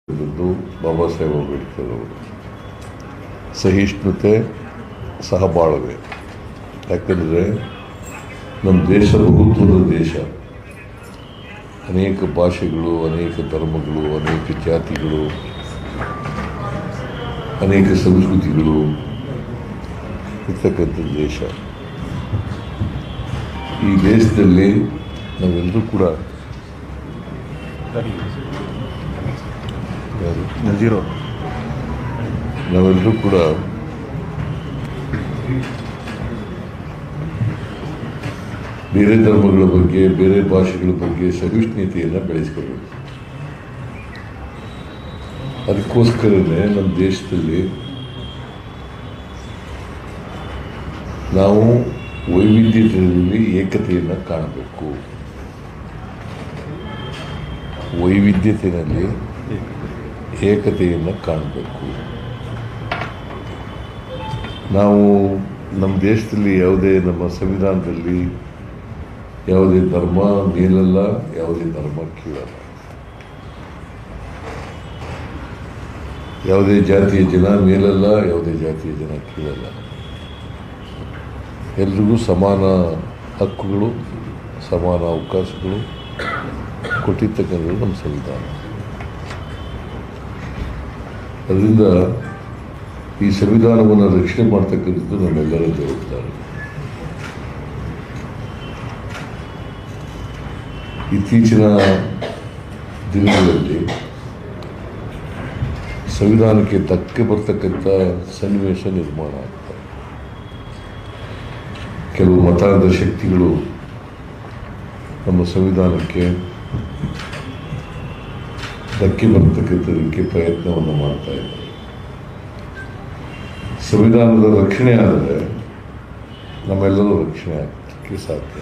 ಬಾಬಾ ಸಾಹೇಬ್ ಅಂಬೇಡ್ಕರ್ ಅವರು ಸಹಿಷ್ಣುತೆ ಸಹಬಾಳ್ವೆ. ಯಾಕಂದರೆ ನಮ್ಮ ದೇಶ ಬಹುತ್ವದ ದೇಶ. ಅನೇಕ ಭಾಷೆಗಳು, ಅನೇಕ ಧರ್ಮಗಳು, ಅನೇಕ ಜಾತಿಗಳು, ಅನೇಕ ಸಂಸ್ಕೃತಿಗಳು ಇರ್ತಕ್ಕಂಥ ದೇಶ. ಈ ದೇಶದಲ್ಲಿ ನಾವೆಲ್ಲರೂ ಕೂಡ ಬೇರೆ ಧರ್ಮಗಳ ಬಗ್ಗೆ, ಬೇರೆ ಭಾಷೆಗಳ ಬಗ್ಗೆ ಸಹಿಷ್ಣುತೆಯನ್ನು ಬೆಳೆಸ್ಕೋಬೇಕು. ಅದಕ್ಕೋಸ್ಕರನೇ ನಮ್ಮ ದೇಶದಲ್ಲಿ ನಾವು ವೈವಿಧ್ಯತೆಯಲ್ಲಿ ಏಕತೆಯನ್ನು ಕಾಣಬೇಕು. ವೈವಿಧ್ಯತೆಯಲ್ಲಿ ಏಕತೆಯನ್ನು ಕಾಣಬೇಕು. ನಾವು ನಮ್ಮ ದೇಶದಲ್ಲಿ ಯಾವುದೇ, ನಮ್ಮ ಸಂವಿಧಾನದಲ್ಲಿ ಯಾವುದೇ ಧರ್ಮ ಮೇಲಲ್ಲ, ಯಾವುದೇ ಧರ್ಮ ಕೀಳಲ್ಲ, ಯಾವುದೇ ಜಾತಿಯ ಜನ ಮೇಲಲ್ಲ, ಯಾವುದೇ ಜಾತಿಯ ಜನ ಕೀಳಲ್ಲ. ಎಲ್ರಿಗೂ ಸಮಾನ ಹಕ್ಕುಗಳು, ಸಮಾನ ಅವಕಾಶಗಳು ಕೊಟ್ಟಿರ್ತಕ್ಕಂಥದ್ದು ನಮ್ಮ ಸಂವಿಧಾನ. ಅದರಿಂದ ಈ ಸಂವಿಧಾನವನ್ನು ರಕ್ಷಣೆ ಮಾಡ್ತಕ್ಕಂಥದ್ದು ನಮ್ಮೆಲ್ಲರ ಜವಾಬ್ದಾರಿ. ಇತ್ತೀಚಿನ ದಿನಗಳಲ್ಲಿ ಸಂವಿಧಾನಕ್ಕೆ ಧಕ್ಕೆ ಬರ್ತಕ್ಕಂಥ ಸನ್ನಿವೇಶ ನಿರ್ಮಾಣ ಆಗ್ತದೆ. ಕೆಲವು ಮತಾಂಧ ಶಕ್ತಿಗಳು ನಮ್ಮ ಸಂವಿಧಾನಕ್ಕೆ ಧಕ್ಕೆ ಬರ್ತಕ್ಕಂಥದಕ್ಕೆ ಪ್ರಯತ್ನವನ್ನು ಮಾಡ್ತಾ ಇದ್ದಾರೆ. ಸಂವಿಧಾನದ ರಕ್ಷಣೆ ಆದರೆ ನಮ್ಮೆಲ್ಲರೂ ರಕ್ಷಣೆ ಆಗಲಿಕ್ಕೆ ಸಾಧ್ಯ.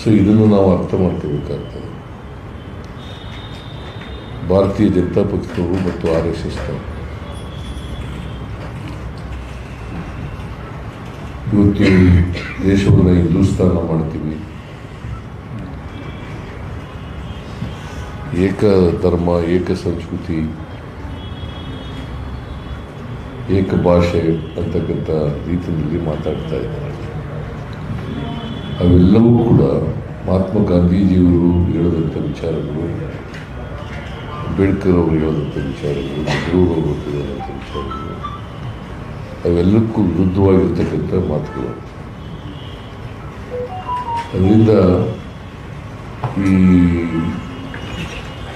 ಸೊ ಇದನ್ನು ನಾವು ಅರ್ಥ ಮಾಡ್ಕೋಬೇಕಾಗ್ತದೆ. ಭಾರತೀಯ ಜನತಾ ಪಕ್ಷದವರು ಮತ್ತು RSS ಇವತ್ತು ದೇಶವನ್ನು ಹಿಂದೂಸ್ತಾನ ಮಾಡ್ತೀವಿ, ಏಕ ಧರ್ಮ, ಏಕ ಸಂಸ್ಕೃತಿ, ಏಕ ಭಾಷೆ ಅಂತಕ್ಕಂಥ ರೀತಿಯಲ್ಲಿ ಮಾತಾಡ್ತಾ ಇದ್ದಾರೆ. ಅವೆಲ್ಲವೂ ಕೂಡ ಮಹಾತ್ಮ ಗಾಂಧೀಜಿಯವರು ಹೇಳಿದಂಥ ವಿಚಾರಗಳು, ಅಂಬೇಡ್ಕರ್ ಅವರು ಹೇಳಿದಂಥ ವಿಚಾರಗಳು, ನೆಹರೂರವರು ಹೇಳಿದಂಥ ವಿಚಾರಗಳು, ಅವೆಲ್ಲಕ್ಕೂ ವಿರುದ್ಧವಾಗಿರ್ತಕ್ಕಂಥ ಮಾತುಗಳು. ಅದರಿಂದ ಈ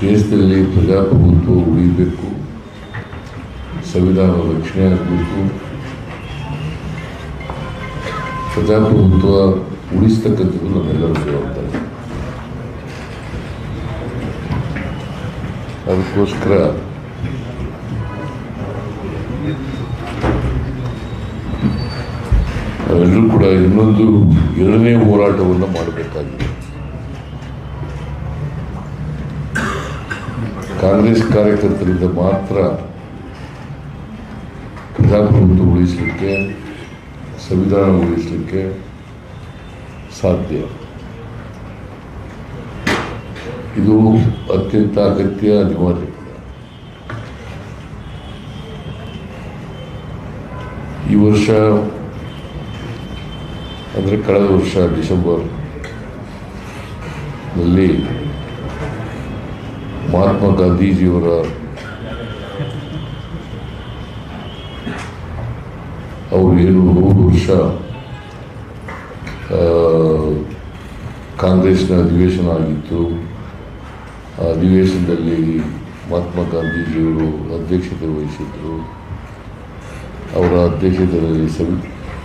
ದೇಶದಲ್ಲಿ ಪ್ರಜಾಪ್ರಭುತ್ವ ಉಳಿಬೇಕು, ಸಂವಿಧಾನ ರಕ್ಷಣೆ ಆಗಬೇಕು. ಪ್ರಜಾಪ್ರಭುತ್ವ ಉಳಿಸ್ತಕ್ಕಂಥದ್ದು ನಮ್ಮೆಲ್ಲರ ಜವಾಬ್ದಾರಿ. ಅದಕ್ಕೋಸ್ಕರ ನಾವೆಲ್ಲರೂ ಕೂಡ ಇನ್ನೊಂದು ಎರಡನೇ ಹೋರಾಟವನ್ನು ಮಾಡಬೇಕಾಗಿದೆ. ಕಾಂಗ್ರೆಸ್ ಕಾರ್ಯಕರ್ತರಿಂದ ಮಾತ್ರ ಪ್ರಜಾಪ್ರಭುತ್ವ ಉಳಿಸಲಿಕ್ಕೆ, ಸಂವಿಧಾನ ಉಳಿಸಲಿಕ್ಕೆ ಸಾಧ್ಯ. ಇದು ಅತ್ಯಂತ ಅಗತ್ಯ, ಅನಿವಾರ್ಯ. ಈ ವರ್ಷ ಅಂದರೆ ಕಳೆದ ವರ್ಷ ಡಿಸೆಂಬರ್ನಲ್ಲಿ ಮಹಾತ್ಮ ಗಾಂಧೀಜಿಯವರ ಅವರು ಏನು 100 ವರ್ಷ ಕಾಂಗ್ರೆಸ್ನ ಅಧಿವೇಶನ ಆಗಿತ್ತು. ಆ ಅಧಿವೇಶನದಲ್ಲಿ ಮಹಾತ್ಮ ಗಾಂಧೀಜಿಯವರು ಅಧ್ಯಕ್ಷತೆ ವಹಿಸಿದ್ರು. ಅವರ ಅಧ್ಯಕ್ಷತೆಯಲ್ಲಿ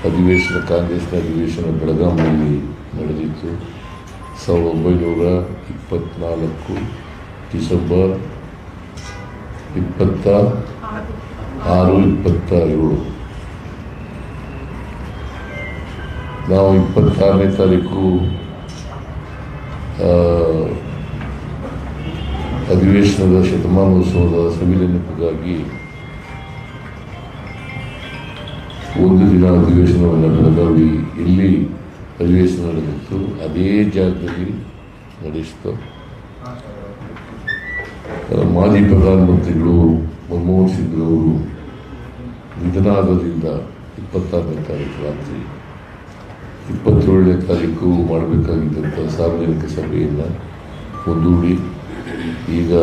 ಅಧಿವೇಶನ, ಕಾಂಗ್ರೆಸ್ನ ಅಧಿವೇಶನ ಬೆಳಗಾವಿಯಲ್ಲಿ ನಡೆದಿತ್ತು. 1924 ಡಿಸೆಂಬರ್ 26, 27. ನಾವು 26ನೇ ತಾರೀಕು ಅಧಿವೇಶನದ ಶತಮಾನೋತ್ಸವದ ಸವಿನೆನಪಿಗಾಗಿ ಒಂದು ದಿನ ಅಧಿವೇಶನವನ್ನು ಬೆಳಗಾವಿ ಎಲ್ಲಿ ಅಧಿವೇಶನ ನಡೆದಿತ್ತು ಅದೇ ಜಾಗದಲ್ಲಿ ನಡೆಸಿತು. ಮಾಜಿ ಪ್ರಧಾನಮಂತ್ರಿಗಳು ಮನಮೋಹನ್ ಸಿಂಗ್ರವರು ನಿಧನ ಆಗೋದ್ರಿಂದ 26ನೇ ತಾರೀಕು ರಾತ್ರಿ 27ನೇ ತಾರೀಕು ಮಾಡಬೇಕಾಗಿದ್ದಂಥ ಸಾರ್ವಜನಿಕ ಸಭೆಯನ್ನು ಮುಂದೂಡಿ ಈಗ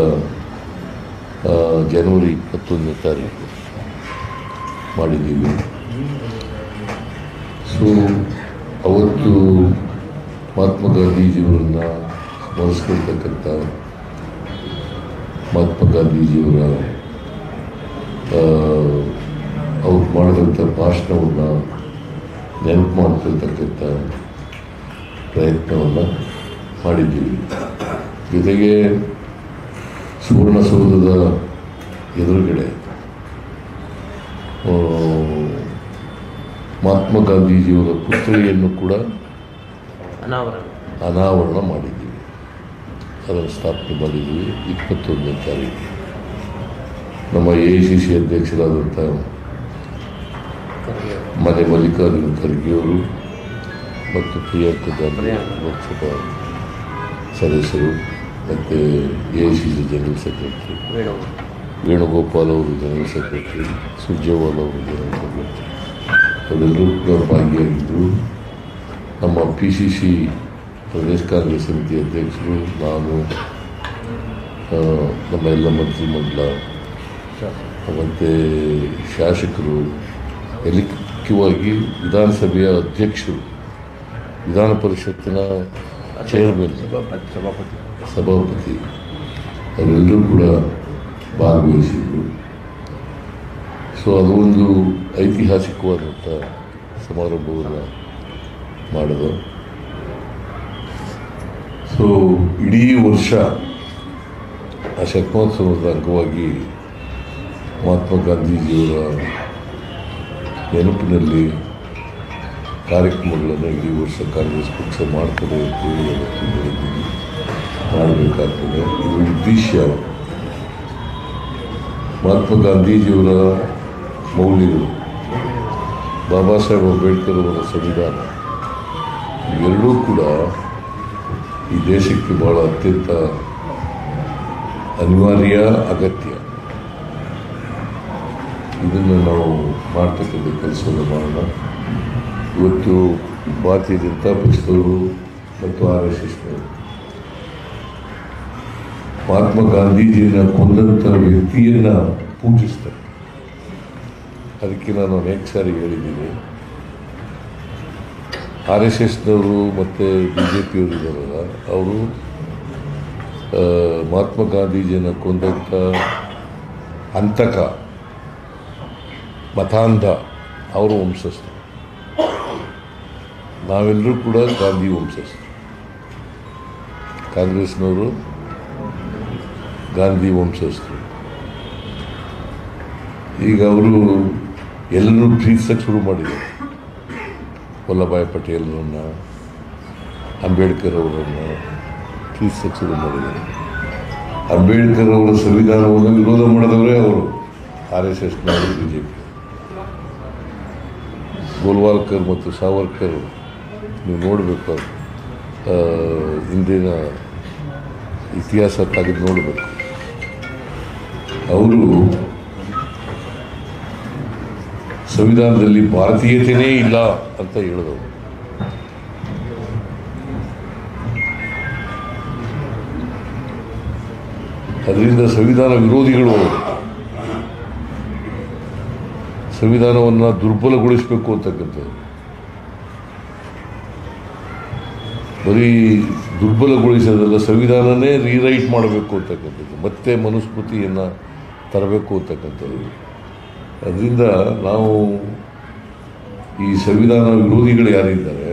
ಜನವರಿ 21ನೇ ತಾರೀಕು ಮಾಡಿದ್ದೀವಿ. ಸೊ ಅವತ್ತು ಮಹಾತ್ಮ ಗಾಂಧೀಜಿಯವರನ್ನು ಸ್ಮರಿಸ್ಕೊಳ್ತಕ್ಕಂಥ ಮಹಾತ್ಮ ಗಾಂಧೀಜಿಯವರ ಅವ್ರು ಮಾಡಿದಂಥ ಭಾಷಣವನ್ನು ನೆನಪು ಮಾಡ್ಕೊಳ್ತಕ್ಕಂಥ ಪ್ರಯತ್ನವನ್ನು ಮಾಡಿದ್ದೀವಿ. ಜೊತೆಗೆ ಸುವರ್ಣಸೌಧದ ಎದುರುಗಡೆ ಮಹಾತ್ಮ ಗಾಂಧೀಜಿಯವರ ಪುತ್ಥಳಿಯನ್ನು ಕೂಡ ಅನಾವರಣ ಮಾಡಿದ್ದೀವಿ. ಅದನ್ನು ಸ್ಥಾಪನೆ ಮಾಡಿದ್ದೀವಿ 21ನೇ ತಾರೀಕು. ನಮ್ಮ AICC ಅಧ್ಯಕ್ಷರಾದಂಥ ಮನೆ ಮಲ್ಲಿಕಾರ್ಜುನ ಖರ್ಗೆಯವರು ಮತ್ತು ಪ್ರಿಯಾಂಕಾ ಗಾಂಧಿ ಲೋಕಸಭಾ ಸದಸ್ಯರು ಮತ್ತು AICC ಜನರಲ್ ಸೆಕ್ರೆಟರಿ ವೇಣುಗೋಪಾಲ್ ಅವರು ಜನರಲ್ ಸೆಕ್ರೆಟರಿ, ಸುರ್ಜೇವಾಲ ಅವರು ಜನರಲ್ ಸೆಕ್ರೆಟರಿ ಅವರೆಲ್ಲರೂ ಕೂಡ ಭಾಗಿಯಾಗಿದ್ದರು. ನಮ್ಮ PCC ಪ್ರದೇಶ ಕಾಂಗ್ರೆಸ್ ಸಮಿತಿ ಅಧ್ಯಕ್ಷರು, ನಾನು, ನಮ್ಮ ಎಲ್ಲ ಮಂತ್ರಿಮಂಡಲ ಮತ್ತು ಶಾಸಕರು, ಎಲ್ಲಿ ಮುಖ್ಯವಾಗಿ ವಿಧಾನಸಭೆಯ ಅಧ್ಯಕ್ಷರು, ವಿಧಾನ ಪರಿಷತ್ತಿನ ಚೇರ್ಮನ್, ಸಭಾಪತಿ ಅವರೆಲ್ಲರೂ ಕೂಡ ಭಾಗವಹಿಸಿದರು. ಸೊ ಅದು ಒಂದು ಐತಿಹಾಸಿಕವಾದಂಥ ಸಮಾರಂಭವನ್ನು ಮಾಡಿದೆ. ಸೊ ಇಡೀ ವರ್ಷ ಆ ಶತಮಾನೋತ್ಸವದ ಅಂಗವಾಗಿ ಮಹಾತ್ಮ ಗಾಂಧೀಜಿಯವರ ನೆನಪಿನಲ್ಲಿ ಕಾರ್ಯಕ್ರಮಗಳನ್ನು ಇಡೀ ವರ್ಷ ಕಾಂಗ್ರೆಸ್ ಪಕ್ಷ ಮಾಡ್ತದೆ ಅಂತ ಹೇಳಿ ಮಾಡಬೇಕಾಗ್ತದೆ. ಇದು ಉದ್ದೇಶ ಮಹಾತ್ಮ ಗಾಂಧೀಜಿಯವರ ಮೌಲ್ಯಗಳು, ಬಾಬಾ ಸಾಹೇಬ್ ಅಂಬೇಡ್ಕರ್ ಅವರ ಸಂವಿಧಾನ ಇವೆರಡೂ ಕೂಡ ಈ ದೇಶಕ್ಕೆ ಭಾಳ ಅತ್ಯಂತ ಅನಿವಾರ್ಯ, ಅಗತ್ಯ. ಇದನ್ನು ನಾವು ಮಾಡ್ತಕ್ಕಂಥ ಕೆಲಸವನ್ನು ಮಾಡೋಣ. ಇವತ್ತು ಭಾರತೀಯ ಜನತಾ ಪಕ್ಷದವರು ಮತ್ತು RSSನವರು ಮಹಾತ್ಮ ಗಾಂಧೀಜಿಯನ್ನು ಕೊಂದಂಥ ವ್ಯಕ್ತಿಯನ್ನು ಪೂಜಿಸ್ತಾರೆ. ಅದಕ್ಕೆ ನಾನು ಅನೇಕ ಸಾರಿ ಹೇಳಿದ್ದೀನಿ. RSSನವರು ಮತ್ತು BJPಯವರು ಇದ್ದಾರಲ್ಲ, ಅವರು ಮಹಾತ್ಮ ಗಾಂಧೀಜಿಯನ್ನು ಕೊಂದಂಥ ಹಂತಕ, ಮತಾಂಧ ಅವರು ವಂಶಸ್ಥರು. ನಾವೆಲ್ಲರೂ ಕೂಡ ಗಾಂಧಿ ವಂಶಸ್ಥರು. ಕಾಂಗ್ರೆಸ್ನವರು ಗಾಂಧಿ ವಂಶಸ್ಥರು. ಈಗ ಅವರು ಎಲ್ಲರೂ ಪ್ರೀತಿಸಕ್ಕೆ ಶುರು ಮಾಡಿದ್ದಾರೆ. ವಲ್ಲಭಾಯ್ ಪಟೇಲರನ್ನು, ಅಂಬೇಡ್ಕರ್ ಅವರನ್ನು ಪ್ರೀತಿಸಕ್ಕೆ ಶುರು ಮಾಡಿದ್ದಾರೆ. ಅಂಬೇಡ್ಕರ್ ಅವರ ಸಂವಿಧಾನವನ್ನು ವಿರೋಧ ಮಾಡಿದವರೇ ಅವರು, RSSನವರು, BJP. ಗೋಲ್ವಾಲ್ಕರ್ ಮತ್ತು ಸಾವರ್ಕರ್ ನೀವು ನೋಡಬೇಕು, ಹಿಂದಿನ ಇತಿಹಾಸ ತೆಗೆದು ನೋಡಬೇಕು. ಅವರು ಸಂವಿಧಾನದಲ್ಲಿ ಭಾರತೀಯತೆಯೇ ಇಲ್ಲ ಅಂತ ಹೇಳಿದವರು. ಅದರಿಂದ ಸಂವಿಧಾನ ವಿರೋಧಿಗಳು ಸಂವಿಧಾನವನ್ನು ದುರ್ಬಲಗೊಳಿಸಬೇಕು ಅಂತಕ್ಕಂಥದ್ದು. ಬರೀ ದುರ್ಬಲಗೊಳಿಸೋದಲ್ಲ, ಸಂವಿಧಾನನೇ ರೀರೈಟ್ ಮಾಡಬೇಕು ಅಂತಕ್ಕಂಥದ್ದು, ಮತ್ತೆ ಮನುಸ್ಮೃತಿಯನ್ನು ತರಬೇಕು ಅಂತಕ್ಕಂಥದ್ದು. ಅದರಿಂದ ನಾವು ಈ ಸಂವಿಧಾನ ವಿರೋಧಿಗಳು ಯಾರಿದ್ದಾರೆ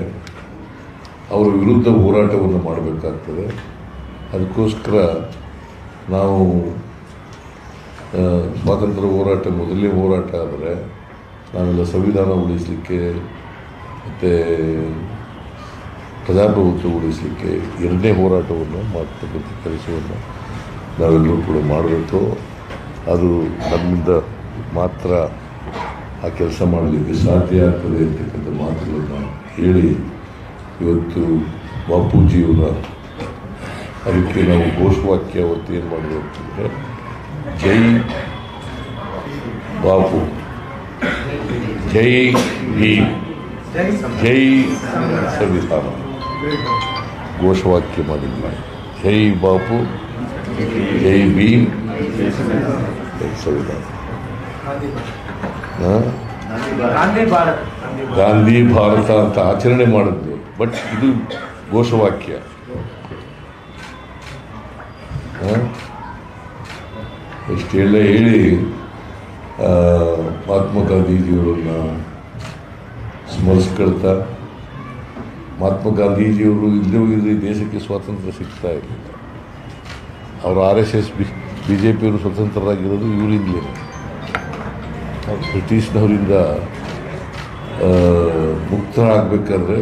ಅವರ ವಿರುದ್ಧ ಹೋರಾಟವನ್ನು ಮಾಡಬೇಕಾಗ್ತದೆ. ಅದಕ್ಕೋಸ್ಕರ ನಾವು ಸ್ವಾತಂತ್ರ್ಯ ಹೋರಾಟ ಮೊದಲನೇ ಹೋರಾಟ ಆದರೆ ನಾವೆಲ್ಲ ಸಂವಿಧಾನ ಉಳಿಸಲಿಕ್ಕೆ ಮತ್ತು ಪ್ರಜಾಪ್ರಭುತ್ವ ಉಳಿಸಲಿಕ್ಕೆ ಎರಡನೇ ಹೋರಾಟವನ್ನು ಮಾಡ್ತಕ್ಕಂಥ ಕೆಲಸವನ್ನು ನಾವೆಲ್ಲರೂ ಕೂಡ ಮಾಡಬೇಕು. ಅದು ನಮ್ಮಿಂದ ಮಾತ್ರ ಆ ಕೆಲಸ ಮಾಡಲಿಕ್ಕೆ ಸಾಧ್ಯ ಆಗ್ತದೆ ಅಂತಕ್ಕಂಥ ಮಾತುಗಳನ್ನು ಹೇಳಿ ಇವತ್ತು ಬಾಪೂಜಿಯವರ ಅದಕ್ಕೆ ನಾವು ಘೋಷವಾಕ್ಯ ಅವತ್ತು ಏನು ಮಾಡಿದ್ವಿ ಅಂತಂದರೆ ಜೈ ಬಾಪು, ಜೈ ಭೀಮ್, ಜೈ ಸಂವಿಧಾನ ಘೋಷವಾಕ್ಯ ಮಾಡಿದ್ವಿ. ಜೈ ಬಾಪು, ಜೈ ಭೀಮ್, ಜೈ ಸಂವಿಧಾನ. ಗಾಂಧಿ ಭಾರತ ಅಂತ ಆಚರಣೆ ಮಾಡಿದ್ವಿ, ಬಟ್ ಇದು ಘೋಷವಾಕ್ಯ. ಇಷ್ಟೆಲ್ಲ ಹೇಳಿ ಮಹಾತ್ಮ ಗಾಂಧೀಜಿಯವರನ್ನ ಸ್ಮರಿಸ್ಕೊಳ್ತಾ, ಮಹಾತ್ಮ ಗಾಂಧೀಜಿಯವರು ಇಲ್ಲದೆ ಹೋಗಿದ್ರೆ ಈ ದೇಶಕ್ಕೆ ಸ್ವಾತಂತ್ರ್ಯ ಸಿಗ್ತಾ ಇರಲಿಲ್ಲ. ಅವರು RSS BJPಯವರು ಸ್ವತಂತ್ರರಾಗಿರೋದು ಇವರಿಂದಲೇ. ಬ್ರಿಟಿಷ್ನವರಿಂದ ಮುಕ್ತರಾಗಬೇಕಾದ್ರೆ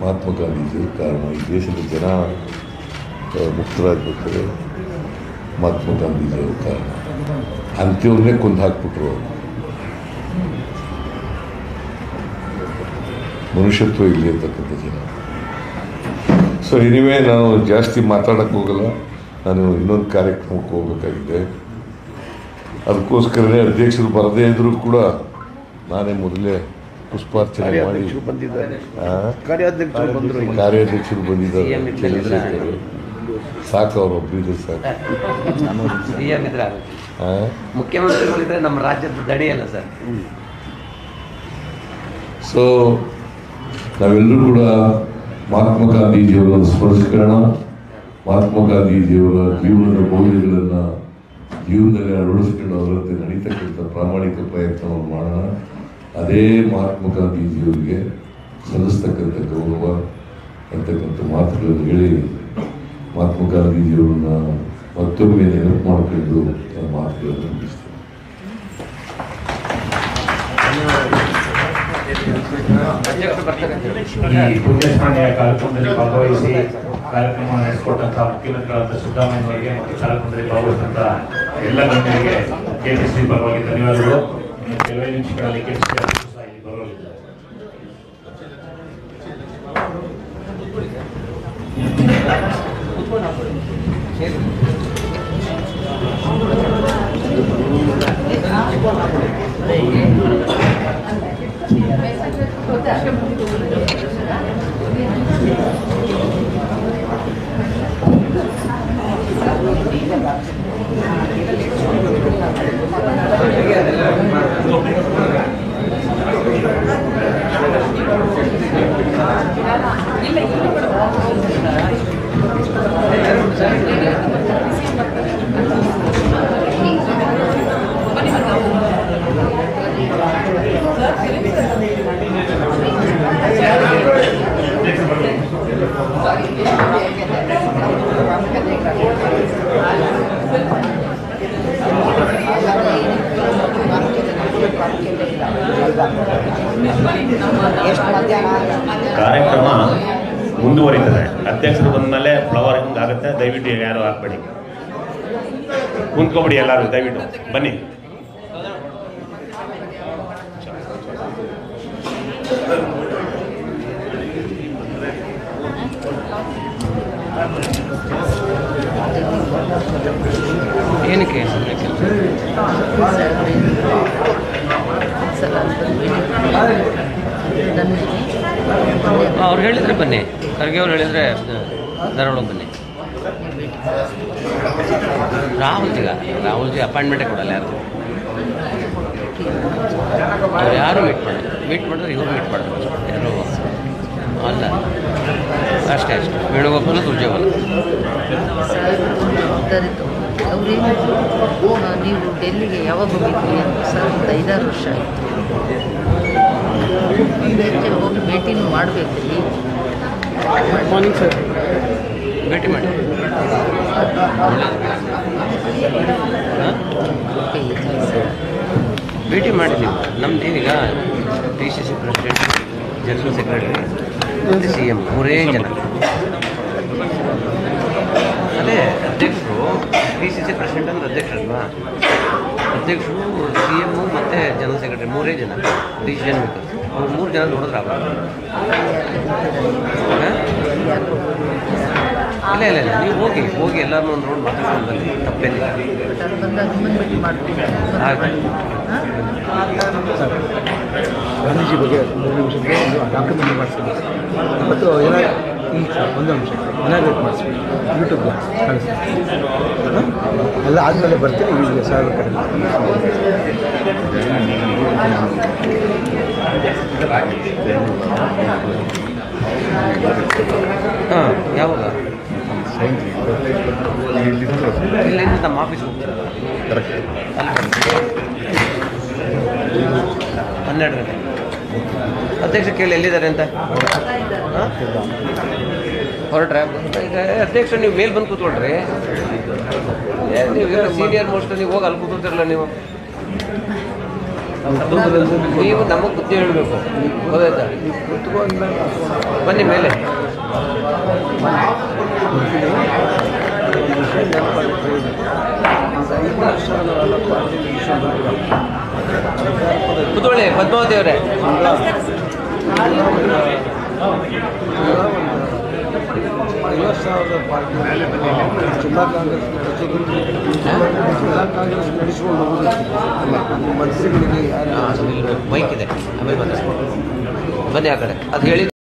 ಮಹಾತ್ಮ ಗಾಂಧೀಜಿಯವರು ಕಾರಣ. ಈ ದೇಶದ ಜನ ಮುಕ್ತರಾಗಬೇಕಾದ್ರೆ ಮಹಾತ್ಮ ಗಾಂಧೀಜಿಯವರು ಕಾರಣ. ಅಂತ್ಯವನ್ನೇ ಕೊಂದು ಹಾಕ್ಬಿಟ್ರು ಅವರು. ಮನುಷ್ಯತ್ವ ಇಲ್ಲಿ ಅಂತಕ್ಕಂಥ ಜನ. ಸೊ ಎನಿವೇ, ನಾನು ಜಾಸ್ತಿ ಮಾತಾಡೋಕ್ಕೆ ಹೋಗಲ್ಲ. ನಾನು ಇನ್ನೊಂದು ಕಾರ್ಯಕ್ರಮಕ್ಕೆ ಹೋಗಬೇಕಾಗಿದೆ. ಅದಕ್ಕೋಸ್ಕರನೇ ಅಧ್ಯಕ್ಷರು ಬರದೇ ಇದ್ದರೂ ಕೂಡ ನಾನೇ ಮೊದಲೇ ಪುಷ್ಪಾರ್ಚನೆ ಮಾಡಿ, ಕಾರ್ಯಾಧ್ಯಕ್ಷರು ಬಂದಿದ್ದಾರೆ, ಚಂದ್ರಶೇಖರ್ ಸಾಕು, ಅವರು ಒಬ್ಬರಿದ್ರೆ ಸಾಕು. ಮುಖ್ಯಮಂತ್ರಿಗಳಿದ್ರೆ ನಮ್ಮ ರಾಜ್ಯದ ದಡಿಯಲ್ಲ ಸರ್. ಸೊ ನಾವೆಲ್ಲರೂ ಕೂಡ ಮಹಾತ್ಮ ಗಾಂಧೀಜಿಯವರನ್ನು ಸ್ಮರಿಸ್ಕೊಳ್ಳೋಣ. ಮಹಾತ್ಮ ಗಾಂಧೀಜಿಯವರ ಜೀವನದ ಮೌಲ್ಯಗಳನ್ನು ಜೀವನದಲ್ಲಿ ಅಳವಡಿಸ್ಕೊಂಡು ಅವರಂತೆ ನಡೀತಕ್ಕಂಥ ಪ್ರಾಮಾಣಿಕ ಪ್ರಯತ್ನವನ್ನು ಮಾಡೋಣ. ಅದೇ ಮಹಾತ್ಮ ಗಾಂಧೀಜಿಯವರಿಗೆ ಸಲ್ಲಿಸ್ತಕ್ಕಂಥ ಗೌರವ ಅಂತಕ್ಕಂಥ ಮಾತುಗಳನ್ನು ಹೇಳಿ ಮಹಾತ್ಮ ಗಾಂಧೀಜಿಯವರನ್ನ ಮತ್ತೊಮ್ಮೆ ನೆನಪು ಮಾಡಿಕೊಂಡು ಮಾತುಗಳನ್ನು ಮುಗಿಸ್ತೇನೆ. ಈ ಪುಣ್ಯಸ್ಮರಣೆಯ ಕಾರ್ಯಕ್ರಮದಲ್ಲಿ ಭಾಗವಹಿಸಿ ಕಾರ್ಯಕ್ರಮ ನಡೆಸಿಕೊಟ್ಟಂತಹ ಮುಖ್ಯಮಂತ್ರಿಗಳಾದ ಸಿದ್ದರಾಮಯ್ಯವರಿಗೆ ಮತ್ತು ಕಾರ್ಯಕ್ರಮದಲ್ಲಿ ಭಾಗವಹಿಸಿದಂಥ ಎಲ್ಲ ಗಣ್ಯರಿಗೆ KPCC ಪರವಾಗಿ ಧನ್ಯವಾದಗಳು. ಕೆಲವೇ ನಿಮಿಷಗಳಲ್ಲಿ KPCC ಸಹ ಇಲ್ಲಿ ಬರಲಿದ್ದಾರೆ. ಕಾರ್ಯಕ್ರಮ ಮುಂದುವರಿತದೆ. ಅಧ್ಯಕ್ಷರು ಬಂದಮೇಲೆ ಫ್ಲವರಿಂಗ್ ಆಗುತ್ತೆ. ದಯವಿಟ್ಟು ಯಾರು ಹಾಕ್ಬೇಡಿ, ಕುಂತ್ಕೊಬಿಡಿ, ಎಲ್ಲರೂ ದಯವಿಟ್ಟು ಬನ್ನಿ. ಏನಕ್ಕೆ ಅವ್ರು ಹೇಳಿದರೆ ಬನ್ನಿ, ಖರ್ಗೆ ಅವ್ರು ಹೇಳಿದರೆ ಧಾರವಾಡ ಬನ್ನಿ. ರಾಹುಲ್ಜಿ ಅಪಾಯಿಂಟ್ಮೆಂಟೇ ಕೊಡಲ್ಲ ಯಾರು. ಅವ್ರು ಯಾರು ಮೀಟ್ ಮಾಡಿದ್ರೆ ಇವರು ಮೀಟ್ ಮಾಡಬೇಕು ಯಾರು ಅಲ್ಲ. ಅಷ್ಟೇ ವೇಣುಗೋಪಾಲ ದುರ್ಜೇವಾಲ ನೀವು ಡೆಲ್ಲಿಗೆ ಯಾವಾಗ ಹೋಗಿದ್ವಿ ಅಂತ ಸರ್? ಒಂದು 5-6 ವರ್ಷ ಆಯಿತು. ಹೋಗಿ ಭೇಟಿನೂ ಮಾಡಬೇಕು. ಮಾರ್ನಿಂಗ್ ಸರ್, ಭೇಟಿ ಮಾಡಿ. ಭೇಟಿ ಮಾಡಿದ್ದೀವಿ. ನಮ್ಮದೇನೀಗ PCC ಪ್ರೆಸಿಡೆಂಟ್, ಜನರಲ್ ಸೆಕ್ರೆಟರಿ ಮತ್ತು CM 3 ಜನ. ಅದೇ ಅಧ್ಯಕ್ಷರು, PCC ಪ್ರೆಸಿಡೆಂಟ್ ಅಂದರೆ ಅಧ್ಯಕ್ಷರಲ್ವಾ, ಅಧ್ಯಕ್ಷರು, CM ಮತ್ತು ಜನರಲ್ ಸೆಕ್ರೆಟರಿ 3 ಜನ ಡಿಸಿಷನ್ ಮೇಕರ್ಸ್. ಅವ್ರು 3 ಜನ ನೋಡಿದ್ರೆ ಆಗಲ್ಲ. ಇಲ್ಲ ಇಲ್ಲ ಇಲ್ಲ, ನೀವು ಹೋಗಿ ಎಲ್ಲರೂ ಒಂದು ರೋಡ್ ಮಾತಾಡ್ಕೊಂಡು ಬನ್ನಿ, ತಪ್ಪೇನಿಲ್ಲ. ಬಟ್ ಅಲ್ಲಿ ಬಂದಾಗ ನಿಮ್ಮನ್ನು ಭೇಟಿ ಮಾಡ್ತೀನಿ. ಗಾಂಧೀಜಿ ಬಗ್ಗೆ 3 ನಿಮಿಷಕ್ಕೆ ಒಂದು ಡಾಕ್ಯುಮೆಂಟ್ ಮಾಡಿಸ್ಬೇಕು ಮತ್ತು ಒಂದು ಅಂಶ ಇನಾಗ್ರೇಟ್ ಮಾಡಿಸ್ಬೇಕು, ಯೂಟ್ಯೂಬ್ಗೆ ಕಳಿಸ್ತೀನಿ. ಎಲ್ಲ ಆದಮೇಲೆ ಬರ್ತೀನಿ. ಈಗ ಸಾವಿರ ಕಡೆ ಹಾಂ, ಯಾವಾಗ? ಇಲ್ಲಿಂದ ನಮ್ಮ ಆಫೀಸ್ ಹೋಗ್ತೀನಿ. 12 ಗಂಟೆ. ಅಧ್ಯಕ್ಷ ಕೇಳಿ ಎಲ್ಲಿದ್ದಾರೆ ಅಂತ. ಹೊರಟ್ರೆ ಈಗ ಅಧ್ಯಕ್ಷ ನೀವು ಮೇಲ್ ಬಂದು ಕೂತ್ಕೊಳ್ರಿ. ನೀವು ಸೀನಿಯರ್ ಮೋಸ್ಟ್ ನೀವು ಹೋಗಿ ಅಲ್ಲಿ ಕೂತಿರಲ್ಲ. ನೀವು ನಮಗೆ ಬುದ್ಧಿ ಹೇಳಬೇಕು, ಗೊತ್ತಾಯ್ತಾ? ಬನ್ನಿ ಮೇಲೆ. ಕೂತ್ಕೊಳ್ಳಿ ಪದ್ಮಾವತಿ ಅವರೇ. ಜಿಲ್ಲಾ ಕಾಂಗ್ರೆಸ್ ನಡೆಸಿಕೊಂಡು ಹೋಗುವುದು ಮಂತ್ರಿಗಳಿಗೆ ಬೈಕ್ ಇದೆ, ಆಮೇಲೆ ಬನ್ನಿ ಆ ಕಡೆ ಅದು ಹೇಳಿ.